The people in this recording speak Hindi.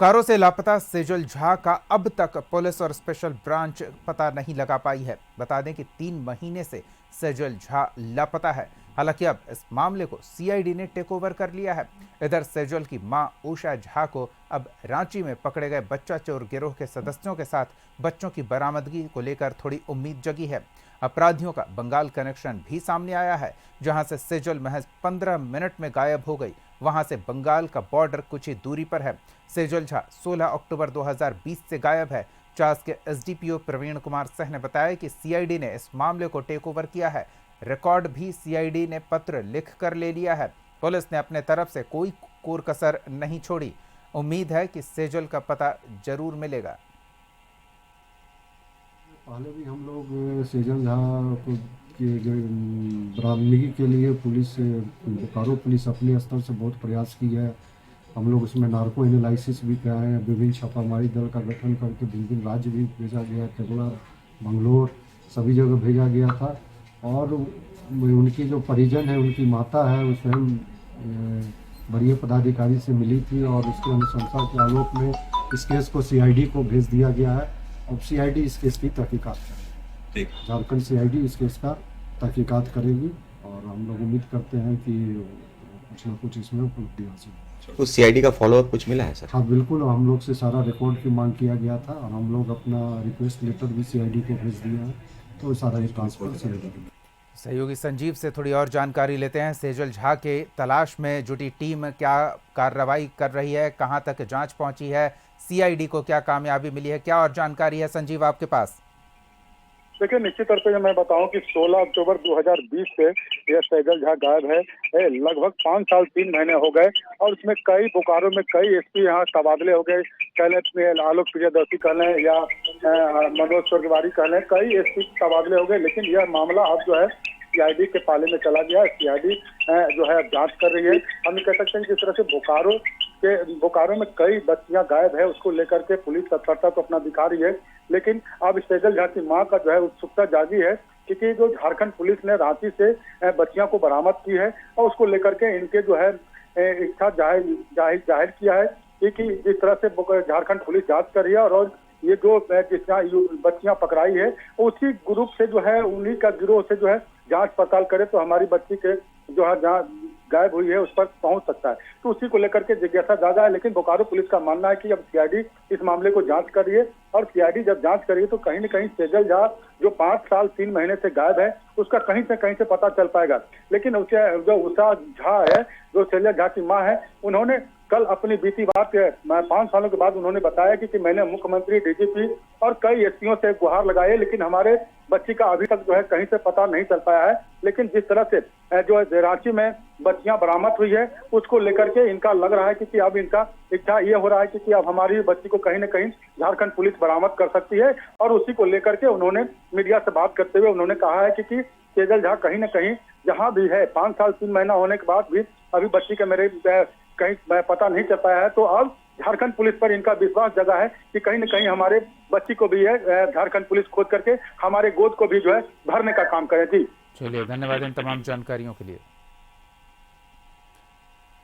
कारों से लापता सेजल झा का अब तक पुलिस और स्पेशल ब्रांच पता नहीं लगा पाई है। बता दें कि 3 महीने से सेजल झा लापता है। हालांकि अब इस मामले को सीआईडी ने टेक ओवर कर लिया है। इधर सेजल की मां उषा झा को अब रांची में पकड़े गए बच्चा चोर गिरोह के सदस्यों के साथ बच्चों की बरामदगी को लेकर थोड़ी उम्मीद जगी है। अपराधियों का बंगाल कनेक्शन भी सामने आया है, जहां से सेजल महज 15 मिनट में गायब हो गई। वहां से बंगाल का बॉर्डर कुछ ही दूरी पर है। सेजल झा 16 अक्टूबर 2020 से गायब है। चास के एसडीपीओ प्रवीण कुमार सिंह ने बताया कि सीआईडी ने इस मामले को टेक ओवर किया है। रिकॉर्ड भी सीआईडी ने पत्र लिख कर ले लिया है। पुलिस ने अपने तरफ से कोई कोर कसर नहीं छोड़ी। उम्मीद है कि सेजल का पता जरूर मिलेगा। पहले भी हम लोग सेजल झा को बरामदगी के लिए पुलिस बोकारो पुलिस अपने स्तर से बहुत प्रयास की है। हम लोग उसमें नार्को एनालिसिस भी कराए हैं, विभिन्न छापामारी दल का गठन करके विभिन्न राज्य भी भेजा गया, केरला, मंगलोर, सभी जगह भेजा गया था। और उनकी जो परिजन है, उनकी माता है, वो स्वयं बड़े पदाधिकारी से मिली थी और उसके अनुशंसा के आलोक में इस केस को सीआईडी को भेज दिया गया है। अब सीआईडी इस केस की तहकीकात करेगी। झारखंड सीआईडी इस केस का तहकीकात करेगी और हम लोग उम्मीद करते हैं कि कुछ ना कुछ इसमें उपलब्धि हासिल। तो सीआईडी का फॉलोअप कुछ मिला है सर? हाँ बिल्कुल, हम लोग से सारा रिकॉर्ड की मांग किया गया था और हम लोग अपना रिक्वेस्ट लेटर भी सीआईडी को भेज दिया है, तो सारा ये ट्रांसफर सीआईडी। सहयोगी संजीव से थोड़ी और जानकारी लेते हैं। सेजल झा के तलाश में जुटी टीम क्या कार्रवाई कर रही है, कहां तक जांच पहुंची है, सीआईडी को क्या कामयाबी मिली है, क्या और जानकारी है संजीव आपके पास? देखिए, निश्चित तौर पे मैं बताऊं कि 16 अक्टूबर 2020 से यह सेजल झा गायब है। लगभग 5 साल 3 महीने हो गए और उसमें कई बोकारो में कई एसपी यहाँ तबादले हो गए। कहले आलोक प्रियदर्शी कह लें या मनोज स्वर्गवारी कह लें, कई एसपी तबादले हो गए, लेकिन यह मामला अब जो है सीआईडी के पाले में चला गया है। सीआईडी जो है जांच कर रही है। हम कह सकते हैं जिस तरह से बोकारो में कई बच्चियां गायब है, उसको लेकर के पुलिस तत्परता को अपना दिखा रही है। लेकिन अब सेजल झा की मां का जो है उत्सुकता जागी है, क्योंकि जो झारखंड पुलिस ने रांची से बच्चियों को बरामद की है और उसको लेकर के इनके जो है इच्छा जाहिर किया है कि जिस तरह से झारखंड पुलिस जांच कर रही है और ये जो बच्चियां पकड़ाई है उसी ग्रुप से जो है, उन्हीं का गिरोह से जो है जांच पड़ताल करे तो हमारी बच्ची के जो है जहाँ गायब हुई है उस पर पहुंच सकता है। तो उसी को लेकर के जिज्ञासा ज्यादा है। लेकिन बोकारो पुलिस का मानना है कि अब सीआईडी इस मामले को जांच कर रही है और सीआईडी जब जांच करेगी तो कहीं न कहीं सेजल झा जो 5 साल 3 महीने से गायब है उसका कहीं से पता चल पाएगा। लेकिन उसे जो उषा झा है, जो सेजल झा की माँ है, उन्होंने कल अपनी बीती बात 5 सालों के बाद उन्होंने बताया कि मैंने मुख्यमंत्री, डीजीपी और कई एसपीओ से गुहार लगाए, लेकिन हमारे बच्ची का अभी तक जो है कहीं से पता नहीं चल पाया है। लेकिन जिस तरह से जो रांची में बच्चियां बरामद हुई है उसको लेकर के इनका लग रहा है कि अब इनका इच्छा ये हो रहा है कि अब हमारी बच्ची को कहीं न कहीं झारखंड पुलिस बरामद कर सकती है। और उसी को लेकर के उन्होंने मीडिया से बात करते हुए उन्होंने कहा है कि सेजल झा कहीं न कहीं जहां भी है, 5 साल 3 महीना होने के बाद भी अभी बच्ची का मेरे कहीं पता नहीं चल पाया है। तो अब झारखंड पुलिस पर इनका विश्वास जगा है कि कहीं न कहीं हमारे बच्ची को भी है झारखंड पुलिस खोज करके हमारे गोद को भी जो है भरने का काम करे। जी चलिए, धन्यवाद इन तमाम जानकारियों के लिए।